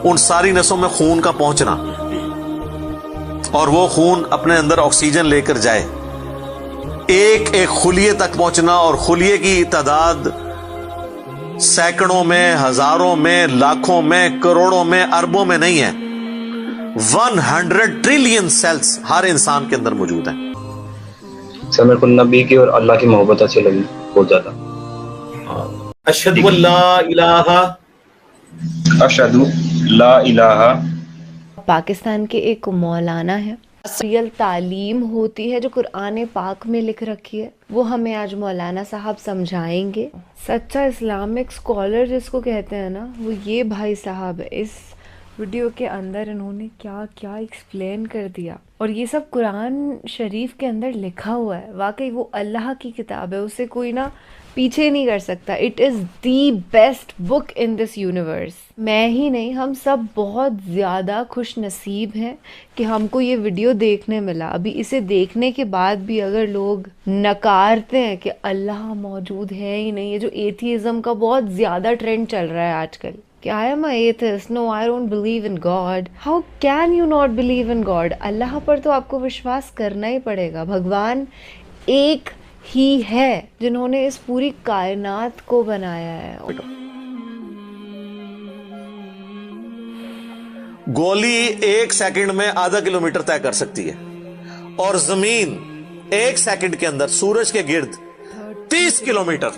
ان ساری نسوں میں خون کا پہنچنا اور وہ خون اپنے اندر آکسیجن لے کر جائے، ایک ایک خلیے تک پہنچنا، اور خلیے کی تعداد سینکڑوں میں، ہزاروں میں، لاکھوں میں، کروڑوں میں، اربوں میں نہیں ہے، 100 ٹریلین سیلز ہر انسان کے اندر موجود ہیں۔ سر میرے کو نبی کی اور اللہ کی محبت اچھی لگی بہت زیادہ۔ اشہد لا الہ، اشہد لا الہ۔ پاکستان کے ایک مولانا ہے، ریل تعلیم ہوتی ہے جو قرآن پاک میں لکھ رکھی ہے، وہ ہمیں آج مولانا صاحب سمجھائیں گے۔ سچا اسلامک اسکالر جس کو کہتے ہیں نا، وہ یہ بھائی صاحب ہے۔ اس ویڈیو کے اندر انہوں نے کیا کیا ایکسپلین کر دیا، اور یہ سب قرآن شریف کے اندر لکھا ہوا ہے۔ واقعی وہ اللہ کی کتاب ہے، اسے کوئی نہ پیچھے نہیں کر سکتا۔ It is the best book in this universe. میں ہی نہیں، ہم سب بہت زیادہ خوش نصیب ہیں کہ ہم کو یہ ویڈیو دیکھنے ملا۔ ابھی اسے دیکھنے کے بعد بھی اگر لوگ نکارتے ہیں کہ اللہ موجود ہے ہی نہیں، یہ جو ایتھیزم کا بہت زیادہ ٹرینڈ چل رہا ہے آج کل کہ I am an atheist, no I don't believe in God. How can you not believe in God? اللہ پر تو آپ کو وشواس کرنا ہی پڑے گا۔ بھگوان ایک ہی ہے جنہوں نے اس پوری کائنات کو بنایا ہے۔ گولی 1 سیکنڈ میں آدھا کلومیٹر طے کر سکتی ہے، اور زمین 1 سیکنڈ کے اندر سورج کے گرد 30 کلومیٹر،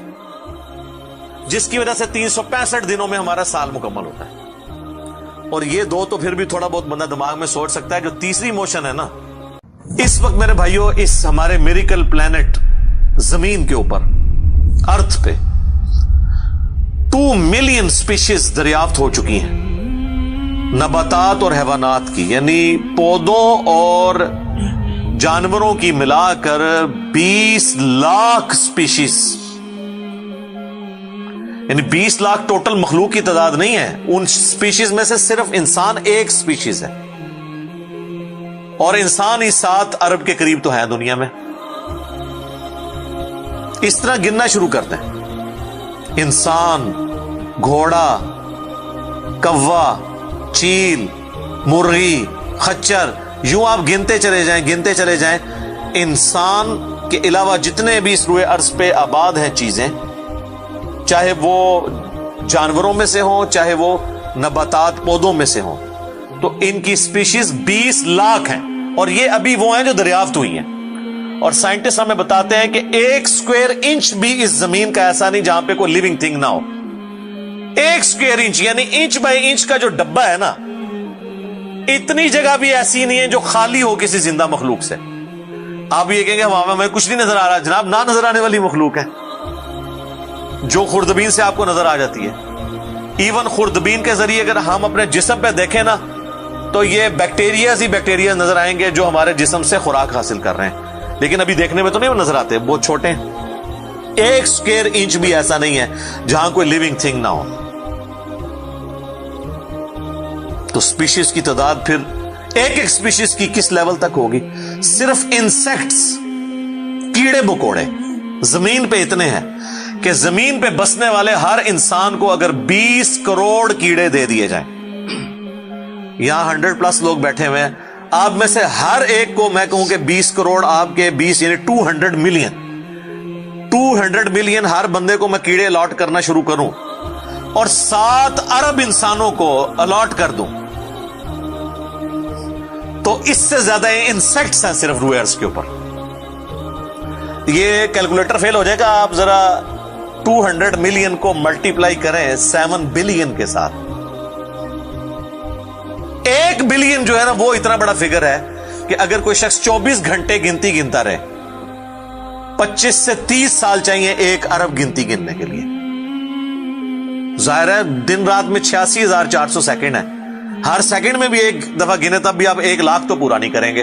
جس کی وجہ سے 365 دنوں میں ہمارا سال مکمل ہوتا ہے۔ اور یہ دو تو پھر بھی تھوڑا بہت بندہ دماغ میں سوچ سکتا ہے، جو تیسری موشن ہے نا، اس وقت میرے بھائیوں اس ہمارے میریکل پلانٹ زمین کے اوپر، ارتھ پہ 2 ملین سپیشیز دریافت ہو چکی ہیں، نباتات اور حیوانات کی، یعنی پودوں اور جانوروں کی ملا کر 20 لاکھ سپیشیز، یعنی 20 لاکھ ٹوٹل مخلوق کی تعداد نہیں ہے۔ ان سپیشیز میں سے صرف انسان ایک سپیشیز ہے، اور انسان ہی 7 ارب کے قریب تو ہے دنیا میں۔ اس طرح گننا شروع کرتے ہیں، انسان، گھوڑا، کوا، چیل، مرغی، خچر، یوں آپ گنتے چلے جائیں۔ انسان کے علاوہ جتنے بھی اس روئے ارض پہ آباد ہیں چیزیں، چاہے وہ جانوروں میں سے ہوں، چاہے وہ نباتات پودوں میں سے ہوں، تو ان کی سپیشیز 20 لاکھ ہیں، اور یہ ابھی وہ ہیں جو دریافت ہوئی ہیں۔ اور سائنٹسٹ ہمیں بتاتے ہیں کہ 1 اسکوائر انچ بھی اس زمین کا ایسا نہیں جہاں پہ کوئی لیونگ تھنگ نہ ہو۔ 1 اسکوائر انچ یعنی انچ بائی انچ کا جو ڈبہ ہے نا، اتنی جگہ بھی ایسی نہیں ہے جو خالی ہو کسی زندہ مخلوق سے۔ آپ یہ کہیں گے وہاں ہمیں کچھ نہیں نظر آ رہا، جناب نہ نظر آنے والی مخلوق ہے جو خوردبین سے آپ کو نظر آ جاتی ہے۔ ایون خوردبین کے ذریعے اگر ہم اپنے جسم پہ دیکھیں نا، تو یہ بیکٹیریاز ہی بیکٹیریاز نظر آئیں گے جو ہمارے جسم سے خوراک حاصل کر رہے ہیں، لیکن ابھی دیکھنے میں تو نہیں نظر آتے، بہت چھوٹے ہیں۔ 1 اسکوائر انچ بھی ایسا نہیں ہے جہاں کوئی لیونگ تھنگ نہ ہو۔ تو سپیشیز کی تعداد پھر ایک سپیشیز کی کس لیول تک ہوگی؟ صرف انسیکٹس، کیڑے مکوڑے زمین پہ اتنے ہیں کہ زمین پہ بسنے والے ہر انسان کو اگر 20 کروڑ کیڑے دے دیے جائیں، یہاں 100+ لوگ بیٹھے ہوئے ہیں، آپ میں سے ہر ایک کو میں کہوں کہ 20 کروڑ آپ کے 20 یعنی 200 ملین ہر بندے کو میں کیڑے الاٹ کرنا شروع کروں اور 7 ارب انسانوں کو الاٹ کر دوں، تو اس سے زیادہ انسیکٹس ہیں صرف روئے ارض کے اوپر۔ یہ کیلکولیٹر فیل ہو جائے گا، آپ ذرا 200 ملین کو ملٹیپلائی کریں 7 بلین کے ساتھ۔ 1 بلین جو ہے نا، وہ اتنا بڑا فگر ہے کہ اگر کوئی شخص 24 گھنٹے گنتی گنتا رہے، 25 سے 30 سال چاہیے 1 ارب گنتی گننے کے لیے۔ ظاہر ہے دن رات میں 86,400 سیکنڈ ہے، ہر سیکنڈ میں بھی 1 دفعہ گنے تب بھی آپ 1 لاکھ تو پورا نہیں کریں گے،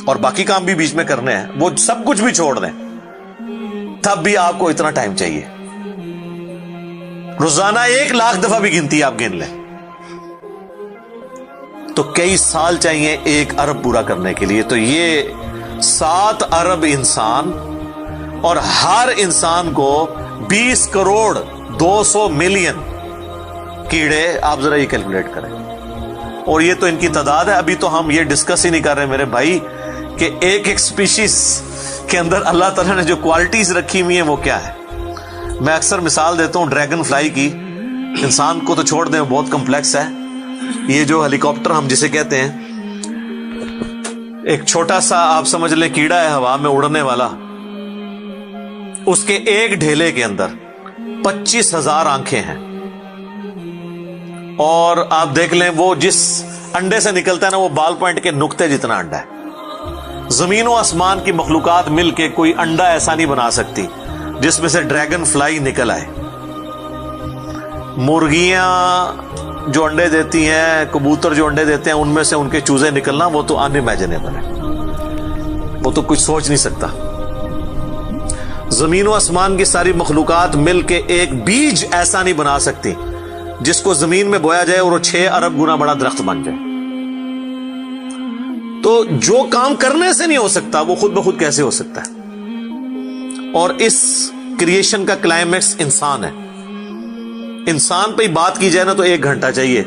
اور باقی کام بھی بیچ میں کرنے ہیں، وہ سب کچھ بھی چھوڑ دیں تب بھی آپ کو اتنا ٹائم چاہیے۔ روزانہ 1 لاکھ دفعہ بھی گنتی آپ گن لیں تو کئی سال چاہیے 1 ارب پورا کرنے کے لیے۔ تو یہ 7 ارب انسان، اور ہر انسان کو 20 کروڑ 200 ملین کیڑے آپ ذرا یہ کیلکولیٹ کریں. اور یہ تو ان کی تعداد ہے. ابھی تو ہم یہ ڈسکس ہی نہیں کر رہے میرے بھائی کہ ایک ایک سپیشیز کے اندر اللہ تعالیٰ نے جو کوالٹیز رکھی ہوئی ہیں وہ کیا ہے. میں اکثر مثال دیتا ہوں ڈریگن فلائی کی. انسان کو تو چھوڑ دیں بہت کمپلیکس ہے. یہ جو ہیلی کاپٹر ہم جسے کہتے ہیں, ایک چھوٹا سا آپ سمجھ لیں کیڑا ہے ہوا میں اڑنے والا, اس کے ایک ڈھیلے کے اندر 25,000 آنکھیں ہیں. اور آپ دیکھ لیں وہ جس انڈے سے نکلتا ہے نا وہ بال پوائنٹ کے نقطے جتنا انڈا ہے. زمین و آسمان کی مخلوقات مل کے کوئی انڈا ایسا نہیں بنا سکتی جس میں سے ڈریگن فلائی نکل آئے. مرغیاں جو انڈے دیتی ہیں, کبوتر جو انڈے دیتے ہیں, ان میں سے ان کے چوزے نکلنا وہ تو ان امیجنیبل ہے, وہ تو کچھ سوچ نہیں سکتا. زمین و آسمان کی ساری مخلوقات مل کے ایک بیج ایسا نہیں بنا سکتی جس کو زمین میں بویا جائے اور وہ 6 ارب گنا بڑا درخت بن جائے. تو جو کام کرنے سے نہیں ہو سکتا وہ خود بخود کیسے ہو سکتا ہے. اور اس کریشن کا کلائمیکس انسان ہے. انسان پہ ہی بات کی جائے نا تو 1 گھنٹہ چاہیے.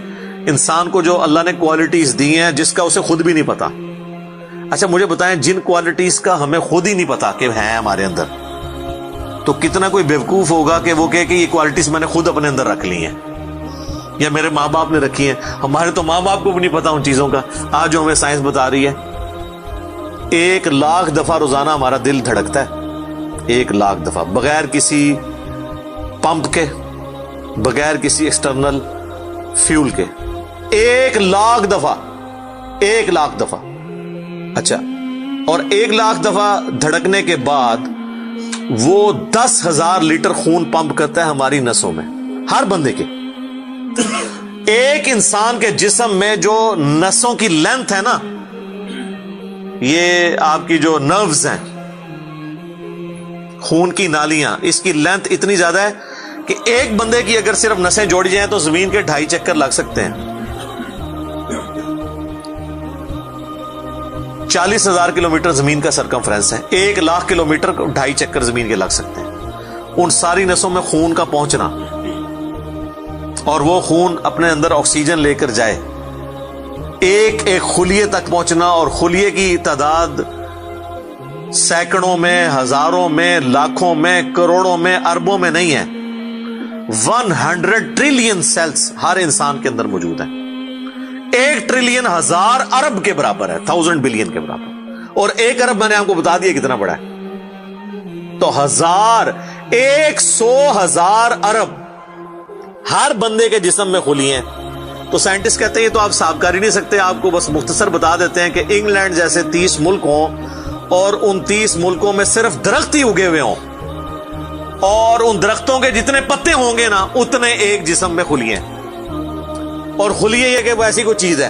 انسان کو جو اللہ نے کوالٹیز دی ہیں جس کا اسے خود بھی نہیں پتا. اچھا مجھے بتائیں جن کوالٹیز کا ہمیں خود ہی نہیں پتا کہ ہیں ہمارے اندر, تو کتنا کوئی بیوقوف ہوگا کہ وہ کہے کہ یہ کوالٹیز میں نے خود اپنے اندر رکھ لی ہیں یا میرے ماں باپ نے رکھی ہیں. ہمارے تو ماں باپ کو بھی نہیں پتا ان چیزوں کا. آج جو ہمیں سائنس بتا رہی ہے 1,00,000 دفعہ روزانہ ہمارا دل دھڑکتا ہے. 1,00,000 دفعہ بغیر کسی پمپ کے, بغیر کسی ایکسٹرنل فیول کے. 1,00,000 دفعہ, 1,00,000 دفعہ. اچھا, اور 1,00,000 دفعہ دھڑکنے کے بعد وہ 10,000 لیٹر خون پمپ کرتا ہے ہماری نسوں میں, ہر بندے کے. ایک انسان کے جسم میں جو نسوں کی لینتھ ہے نا, یہ آپ کی جو نروز ہیں, خون کی نالیاں, اس کی لینتھ اتنی زیادہ ہے کہ ایک بندے کی اگر صرف نسیں جوڑی جائیں تو زمین کے 2.5 چکر لگ سکتے ہیں. 40,000 کلومیٹر زمین کا سرکمفرنس ہے. 1,00,000 کلومیٹر 2.5 چکر زمین کے لگ سکتے ہیں. ان ساری نسوں میں خون کا پہنچنا اور وہ خون اپنے اندر آکسیجن لے کر جائے, ایک ایک خلیے تک پہنچنا, اور خلیے کی تعداد سینکڑوں میں, ہزاروں میں, لاکھوں میں, کروڑوں میں, اربوں میں نہیں ہے. 100 ٹریلین سیلز ہر انسان کے اندر موجود ہیں. 1 ٹریلین 1000 ارب کے برابر ہے, 1000 بلین کے برابر. اور 1 ارب میں نے آپ کو بتا دیا کتنا بڑا ہے. تو 100,000 ارب ہر بندے کے جسم میں خلی ہیں. تو سائنٹسٹ کہتے ہیں یہ تو آپ صاف کر ہی نہیں سکتے. آپ کو بس مختصر بتا دیتے ہیں کہ انگلینڈ جیسے 30 ملک ہوں اور ان 30 ملکوں میں صرف درخت ہی اگے ہوئے ہوں, اور ان درختوں کے جتنے پتے ہوں گے نا اتنے ایک جسم میں خلیے ہیں. اور خلیے یہ کہ وہ ایسی کوئی چیز ہے,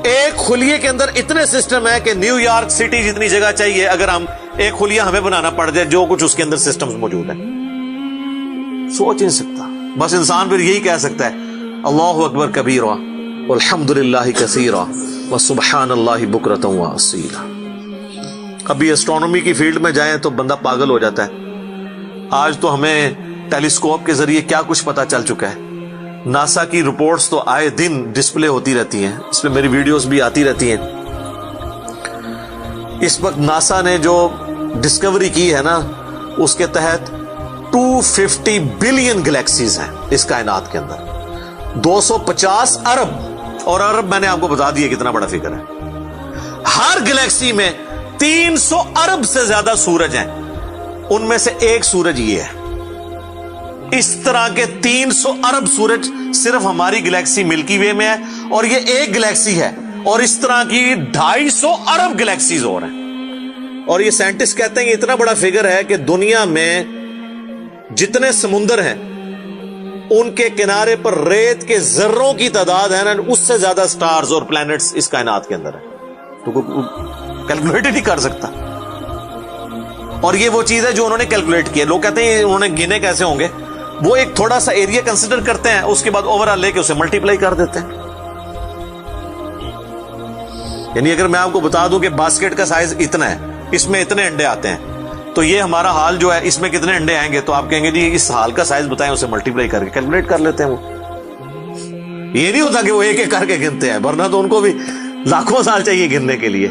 ایک خلیے کے اندر اتنے سسٹم ہے کہ نیو یارک سٹی جتنی جگہ چاہیے اگر ہم ایک خلیہ ہمیں بنانا پڑ جائے, جو کچھ اس کے اندر سسٹمز موجود ہیں. سوچ نہیں سکتا. بس انسان پھر یہی کہہ سکتا ہے اللہ اکبر کبیرا والحمد للہ کثیرا وسبحان اللہ بکرۃ واصیلا. ابھی ایسٹرونومی کی فیلڈ میں جائیں تو بندہ پاگل ہو جاتا ہے. آج تو ہمیں ٹیلیسکوپ کے ذریعے کیا کچھ پتا چل چکا ہے. ناسا کی رپورٹس تو آئے دن ڈسپلے ہوتی رہتی ہیں, اس میں میری ویڈیوز بھی آتی رہتی ہیں. اس وقت ناسا نے جو ڈسکوری کی ہے نا اس کے تحت 250 بلین گلیکسیز ہیں اس کائنات کے اندر, 250 ارب. اور ارب میں نے آپ کو بتا دیا کتنا بڑا فگر ہے. ہر گلیکسی میں 300 ارب سے زیادہ سورج ہیں, ان میں سے ایک سورج یہ ہے. اس طرح کے 300 ارب سورج صرف ہماری گلیکسی ملکی وے میں ہے, اور یہ ایک گلیکسی ہے, اور اس طرح کی 250 ارب گلیکسیز اور ہیں. اور یہ سائنٹسٹ کہتے ہیں یہ اتنا بڑا فگر ہے کہ دنیا میں جتنے سمندر ہیں ان کے کنارے پر ریت کے ذروں کی تعداد ہے نا اس سے زیادہ سٹارز اور پلانٹس اس کائنات کے اندر ہے. تو کیلکولیٹ ہی نہیں کر سکتا. اور یہ وہ چیز ہے جو انہوں نے کیلکولیٹ کی ہے. لوگ کہتے ہیں انہوں نے گنے کیسے ہوں گے, وہ ایک تھوڑا سا ایریا کنسیڈر کرتے ہیں, اس کے بعد اوور آل لے کے اسے ملٹیپلائی کر دیتے ہیں. یعنی اگر میں آپ کو بتا دوں کہ باسکٹ کا سائز اتنا ہے, اس میں اتنے انڈے آتے ہیں, تو یہ ہمارا حال جو ہے اس میں کتنے انڈے آئیں گے, تو آپ کہیں گے جی اس حال کا سائز بتائیں, اسے ملٹیپلائی کر کے کیلکولیٹ کر لیتے ہیں وہ. یہ نہیں ہوتا کہ وہ ایک ایک کر کے گنتے ہیں، ورنہ تو ان کو بھی لاکھوں سال چاہیے گننے کے لیے.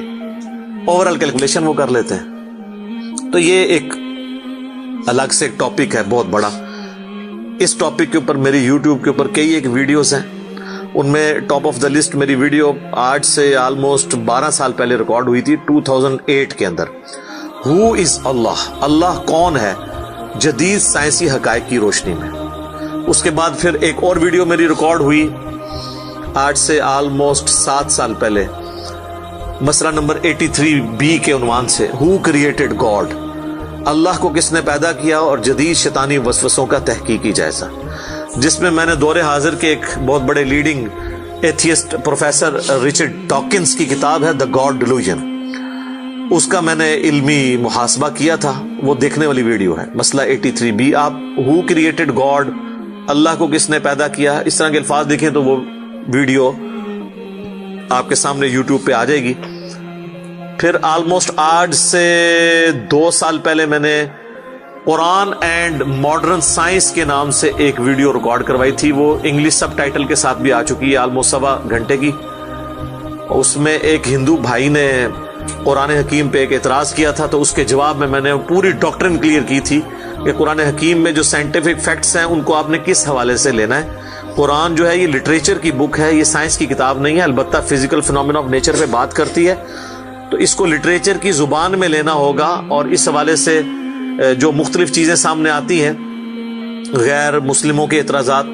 اوور آل کیلکولیشن وہ کر لیتے ہیں. تو یہ ایک الگ سے ایک ٹاپک ہے بہت بڑا. اس ٹاپک کے اوپر میری یوٹیوب کے اوپر کئی ایک ویڈیوز ہیں. ان میں ٹاپ آف دا لسٹ میری ویڈیو آج سے آلموسٹ 12 سال پہلے ریکارڈ ہوئی تھی 2008 کے اندر. ہو از اللہ، اللہ کون ہے جدید سائنسی حقائق کی روشنی میں. اس کے بعد پھر ایک اور ویڈیو میری ریکارڈ ہوئی آج سے آلموسٹ 7 سال پہلے، مسئلہ نمبر 83B کے عنوان سے ہو کریٹڈ گاڈ، اللہ کو کس نے پیدا کیا اور جدید شیطانی وسوسوں کا تحقیقی جائزہ، جس میں میں نے دور حاضر کے ایک بہت بڑے leading atheist professor Richard Dawkins کی کتاب ہے دا گاڈ ڈیلوژن، اس کا میں نے علمی محاسبہ کیا تھا. وہ دیکھنے والی ویڈیو ہے مسئلہ 83B. آپ ہو کریٹڈ گاڈ، اللہ کو کس نے پیدا کیا، اس طرح کے الفاظ دیکھیں تو وہ ویڈیو آپ کے سامنے یوٹیوب پہ آ جائے گی. پھر آلموسٹ آج سے 2 سال پہلے میں نے قرآن اینڈ ماڈرن سائنس کے نام سے ایک ویڈیو ریکارڈ کروائی تھی. وہ انگلش سب ٹائٹل کے ساتھ بھی آ چکی ہے، آلموسٹ 1.25 گھنٹے کی. اس میں ایک ہندو بھائی نے قرآن حکیم پہ ایک اعتراض کیا تھا، تو اس کے جواب میں میں نے پوری ڈاکٹرن کلیئر کی تھی کہ قرآن حکیم میں جو سائنٹیفک فیکٹس ہیں ان کو آپ نے کس حوالے سے لینا ہے. قرآن جو ہے یہ لٹریچر کی بک ہے، یہ سائنس کی کتاب نہیں ہے. البتہ فزیکل فینومینا آف نیچر پہ بات کرتی ہے، تو اس کو لٹریچر کی زبان میں لینا ہوگا. اور اس حوالے سے جو مختلف چیزیں سامنے آتی ہیں غیر مسلموں کے اعتراضات،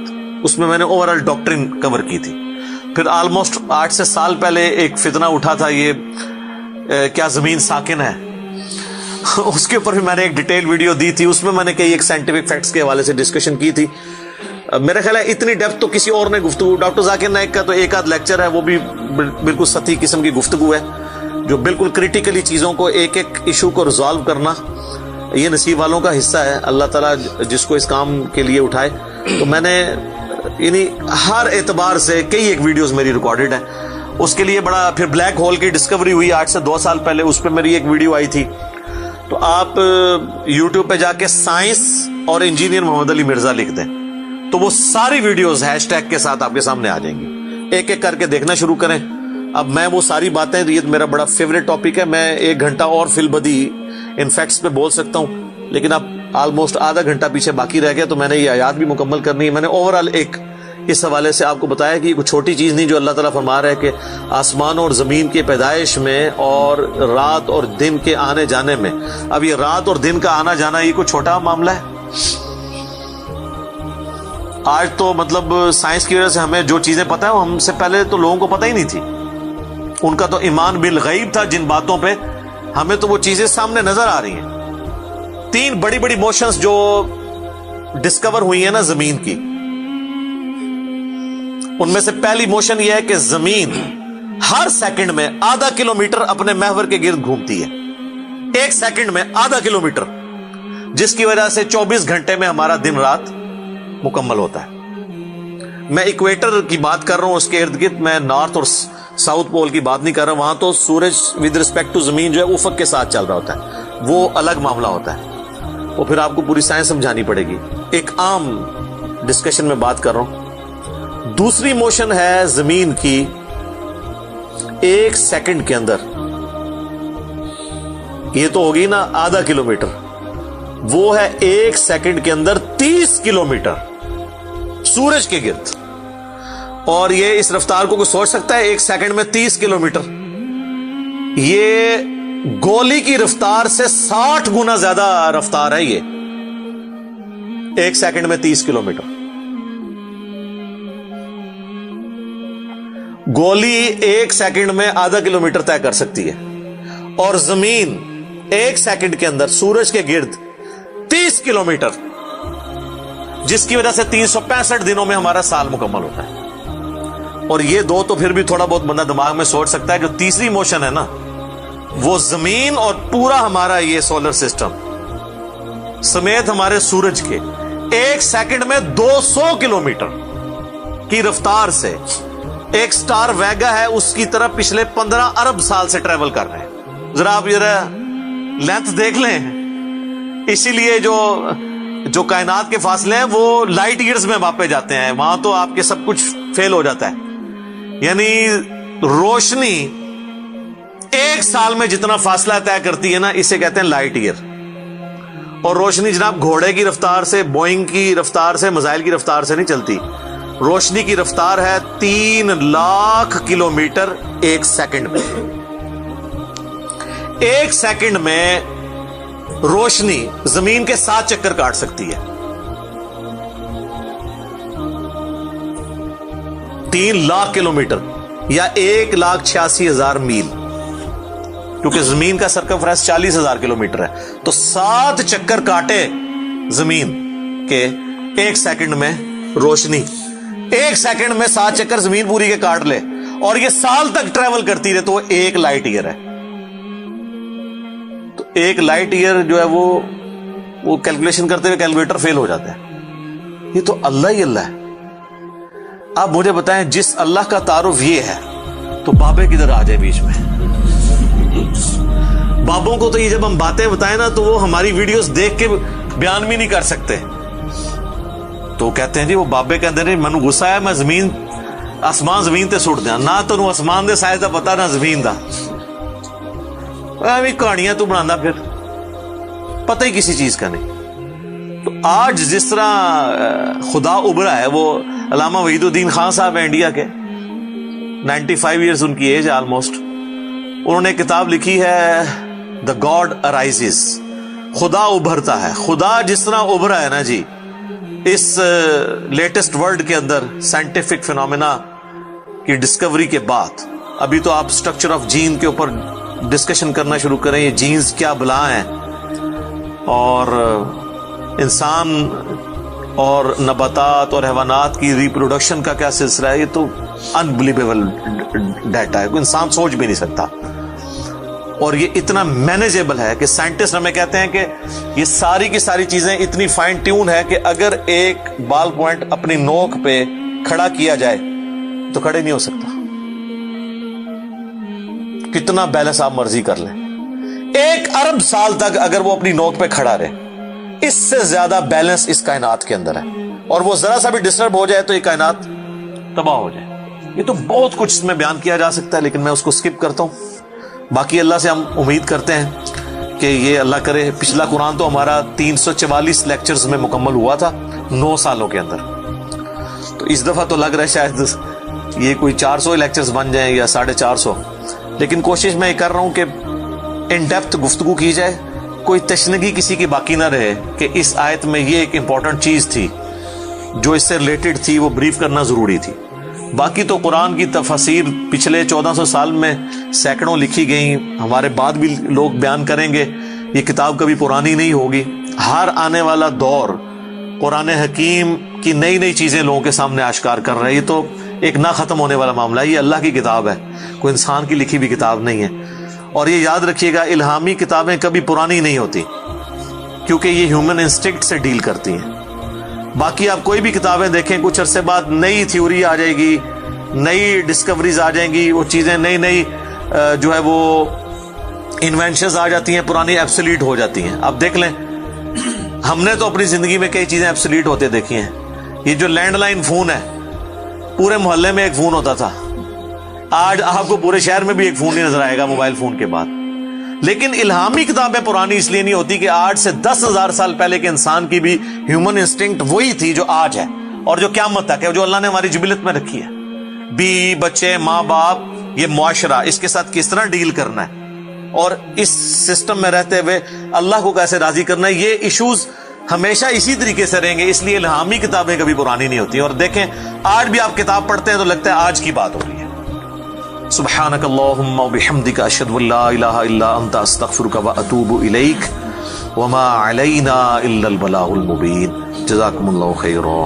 اس میں میں نے اوور آل ڈاکٹرن کور کی تھی. پھر آلموسٹ 8 سے سال پہلے ایک فتنہ اٹھا تھا، یہ کیا زمین ساکن ہے، اس کے اوپر بھی میں نے ایک ڈیٹیل ویڈیو دی تھی. اس میں میں نے کئی ایک سائنٹیفک فیکٹس کے حوالے سے ڈسکشن کی تھی. میرا خیال ہے اتنی ڈیپتھ تو کسی اور نے گفتگو، ڈاکٹر ذاکر نائک کا تو ایک آدھ لیکچر ہے، وہ بھی بالکل سطحی قسم کی گفتگو ہے، جو بالکل کریٹیکلی چیزوں کو ایک ایک ایشو کو ریزالو کرنا یہ نصیب والوں کا حصہ ہے. اللہ تعالیٰ جس کو اس کام کے لیے اٹھائے. تو میں نے یعنی ہر اعتبار سے کئی ایک ویڈیوز میری ریکارڈڈ ہیں. اس کے لیے بڑا پھر بلیک ہول کی ڈسکوری ہوئی آج سے 2 سال پہلے، اس پہ میری ایک ویڈیو آئی تھی. تو آپ یوٹیوب پہ جا کے سائنس اور انجینئر محمد علی مرزا لکھ دیں تو وہ ساری ویڈیوز ہیش ٹیگ کے ساتھ آپ کے سامنے آ جائیں گی. ایک ایک کر کے دیکھنا شروع کریں. اب میں وہ ساری باتیں، یہ میرا بڑا فیوریٹ ٹاپک ہے، میں 1 گھنٹہ اور فی البدی ان فیکٹس پہ بول سکتا ہوں، لیکن اب آلموسٹ آدھا گھنٹہ پیچھے باقی رہ گیا، تو میں نے یہ آیات بھی مکمل کرنی ہے. میں نے اوور آل ایک اس حوالے سے آپ کو بتایا کہ یہ کوئی چھوٹی چیز نہیں جو اللہ تعالیٰ فرما رہا ہے کہ آسمانوں اور زمین کے پیدائش میں اور رات اور دن کے آنے جانے میں. اب یہ رات اور دن کا آنا جانا یہ کوئی چھوٹا معاملہ ہے؟ آج تو مطلب سائنس کی وجہ سے ہمیں جو چیزیں پتہ ہیں وہ ہم سے پہلے تو لوگوں کو پتہ ہی نہیں تھی. ان کا تو ایمان بالغیب تھا جن باتوں پہ، ہمیں تو وہ چیزیں سامنے نظر آ رہی ہیں. 3 بڑی بڑی موشنز جو ڈسکور ہوئی ہیں نا زمین کی، ان میں سے پہلی موشن یہ ہے کہ زمین ہر سیکنڈ میں ½ کلومیٹر اپنے محور کے گرد گھومتی ہے. 1 سیکنڈ میں ½ کلومیٹر، جس کی وجہ سے 24 گھنٹے میں ہمارا دن رات مکمل ہوتا ہے. میں ایکویٹر کی بات کر رہا ہوں، اس کے ارد گرد، میں نارتھ اور ساؤتھ پول کی بات نہیں کر رہا ہوں. وہاں تو سورج ود ریسپیکٹ ٹو زمین جو ہے افق کے ساتھ چل رہا ہوتا ہے، وہ الگ معاملہ ہوتا ہے. وہ پھر آپ کو پوری سائنس سمجھانی پڑے گی. ایک عام ڈسکشن میں بات کر رہا ہوں. دوسری موشن ہے زمین کی 1 سیکنڈ کے اندر، یہ تو ہوگی نا ½ کلومیٹر، وہ ہے 1 سیکنڈ کے اندر 30 کلومیٹر سورج کے گرد. اور یہ اس رفتار کو کوئی سوچ سکتا ہے؟ 1 سیکنڈ میں 30 کلومیٹر، یہ گولی کی رفتار سے 60 گنا زیادہ رفتار ہے. یہ 1 سیکنڈ میں 30 کلومیٹر. گولی 1 سیکنڈ میں ½ کلومیٹر طے کر سکتی ہے، اور زمین 1 سیکنڈ کے اندر سورج کے گرد 30 کلومیٹر، جس کی وجہ سے 365 دنوں میں ہمارا سال مکمل ہوتا ہے. اور یہ 2 تو پھر بھی تھوڑا بہت بندہ دماغ میں سوچ سکتا ہے. جو تیسری موشن ہے نا، وہ زمین اور پورا ہمارا یہ سولر سسٹم سمیت ہمارے سورج کے 1 سیکنڈ میں 200 کلومیٹر کی رفتار سے ایک سٹار ویگا ہے اس کی طرف پچھلے 15 ارب سال سے ٹریول کر رہے ہیں. ذرا آپ یہ لینتھ دیکھ لیں. اسی لیے جو کائنات کے فاصلے ہیں وہ لائٹ ایئرز میں ماپے جاتے ہیں. وہاں تو آپ کے سب کچھ فیل ہو جاتا ہے. یعنی روشنی ایک سال میں جتنا فاصلہ طے کرتی ہے نا اسے کہتے ہیں لائٹ ایئر. اور روشنی جناب گھوڑے کی رفتار سے, بوئنگ کی رفتار سے, میزائل کی رفتار سے نہیں چلتی. روشنی کی رفتار ہے 3 لاکھ کلومیٹر ایک سیکنڈ میں. ایک سیکنڈ میں روشنی زمین کے 7 چکر کاٹ سکتی ہے. 3 لاکھ کلومیٹر یا 1,86,000 میل, کیونکہ زمین کا سرکمفرنس 40,000 کلومیٹر ہے. تو 7 چکر کاٹے زمین کے ایک سیکنڈ میں روشنی, ایک سیکنڈ میں 7 چکر زمین پوری کے کاٹ لے اور یہ سال تک ٹریول کرتی رہے تو وہ 1 لائٹ ایئر ہے. تو 1 لائٹ ایئر جو ہے وہ کیلکولیشن کرتے ہوئے کیلکولیٹر فیل ہو جاتا ہے. یہ تو اللہ ہی اللہ ہے. آپ مجھے بتائیں جس اللہ کا تعارف یہ ہے تو بابے کدھر آ جائے بیچ میں. بابوں کو تو یہ جب ہم باتیں بتائیں نا تو وہ ہماری ویڈیوز دیکھ کے بیان بھی نہیں کر سکتے. تو کہتے ہیں جی وہ بابے کہتے ہیں مینوں غصہ ہے میں زمین آسمان زمین تے سٹ دیا. نہ تینوں آسمان دے سائز دا پتا نہ زمین دا, ایویں کہانیاں تو بنانا پھر پتہ ہی کسی چیز کا نہیں. تو آج جس طرح خدا ابھرا ہے, وہ علامہ وحید الدین خان صاحب ہیں انڈیا کے, 95 ایئرز ان کی ایج ہے آلموسٹ. انہوں نے کتاب لکھی ہے دا گاڈ ارائزز, خدا ابھرتا ہے. خدا جس طرح ابھرا ہے نا جی اس لیٹسٹ ورلڈ کے اندر سائنٹیفک فینومینا کی ڈسکوری کے بعد, ابھی تو آپ سٹرکچر آف جین کے اوپر ڈسکشن کرنا شروع کریں, یہ جینز کیا بلا ہیں اور انسان اور نباتات اور حیوانات کی ریپروڈکشن کا کیا سلسلہ ہے. یہ تو انبلیویبل ڈیٹا ہے, کوئی انسان سوچ بھی نہیں سکتا. اور یہ اتنا مینیجیبل ہے کہ سائنٹسٹ ہمیں کہتے ہیں کہ یہ ساری کی ساری چیزیں اتنی فائن ٹیون ہے کہ اگر ایک بال پوائنٹ اپنی نوک پہ کھڑا کیا جائے تو کھڑے نہیں ہو سکتا. کتنا بیلنس آپ مرضی کر لیں, 1 ارب سال تک اگر وہ اپنی نوک پہ کھڑا رہے, اس سے زیادہ بیلنس اس کائنات کے اندر ہے. اور وہ ذرا سا بھی ڈسٹرب ہو جائے تو یہ کائنات تباہ ہو جائے. یہ تو بہت کچھ اس میں بیان کیا جا سکتا ہے لیکن میں اس کو سکپ کرتا ہوں. باقی اللہ سے ہم امید کرتے ہیں کہ یہ اللہ کرے. پچھلا قرآن تو ہمارا 344 لیکچرز میں مکمل ہوا تھا 9 سالوں کے اندر. تو اس دفعہ تو لگ رہا ہے شاید یہ کوئی 400 لیکچرز بن جائیں یا 450. لیکن کوشش میں یہ کر رہا ہوں کہ ان ڈیپتھ گفتگو کی جائے, کوئی تشنگی کسی کی باقی نہ رہے کہ اس آیت میں یہ ایک امپورٹنٹ چیز تھی جو اس سے ریلیٹڈ تھی, وہ بریف کرنا ضروری تھی. باقی تو قرآن کی تفاسیر پچھلے 1400 سال میں سینکڑوں لکھی گئیں, ہمارے بعد بھی لوگ بیان کریں گے. یہ کتاب کبھی پرانی نہیں ہوگی. ہر آنے والا دور قرآن حکیم کی نئی نئی چیزیں لوگوں کے سامنے آشکار کر رہے ہیں. یہ تو ایک نہ ختم ہونے والا معاملہ ہے. یہ اللہ کی کتاب ہے, کوئی انسان کی لکھی بھی کتاب نہیں ہے. اور یہ یاد رکھیے گا الہامی کتابیں کبھی پرانی نہیں ہوتی کیونکہ یہ ہیومن انسٹنکٹ سے ڈیل کرتی ہیں. باقی آپ کوئی بھی کتابیں دیکھیں, کچھ عرصے بعد نئی تھیوری آ جائے گی, نئی ڈسکوریز آ جائیں گی, وہ چیزیں نئی نئی جو ہے وہ انوینشنز آ جاتی ہیں, پرانی ایبسلیٹ ہو جاتی ہیں. آپ دیکھ لیں ہم نے تو اپنی زندگی میں کئی چیزیں ایبسلیٹ ہوتے دیکھی ہیں. یہ جو لینڈ لائن فون ہے, پورے محلے میں ایک فون ہوتا تھا, آج آپ کو پورے شہر میں بھی ایک فون نہیں نظر آئے گا موبائل فون کے بعد. لیکن الہامی کتابیں پرانی اس لیے نہیں ہوتی کہ آج سے 10,000 سال پہلے کے انسان کی بھی ہیومن انسٹنکٹ وہی تھی جو آج ہے اور جو قیامت تک ہے, جو اللہ نے ہماری جبلت میں رکھی ہے. بیوی بچے ماں باپ, یہ معاشرہ, اس کے ساتھ کس طرح ڈیل کرنا ہے اور اس سسٹم میں رہتے ہوئے اللہ کو کیسے راضی کرنا ہے, یہ ایشوز ہمیشہ اسی طریقے سے رہیں گے. اس لیے الہامی کتابیں کبھی پرانی نہیں ہوتی. اور دیکھیں آج بھی آپ کتاب پڑھتے ہیں تو لگتا ہے آج کی بات ہو رہی ہے. سبحانک اللہم وبحمدک اشہد ان لا الہ الا انت استغفرک واتوب الیک وما علینا الا البلاغ المبین. جزاکم اللہ خیرا.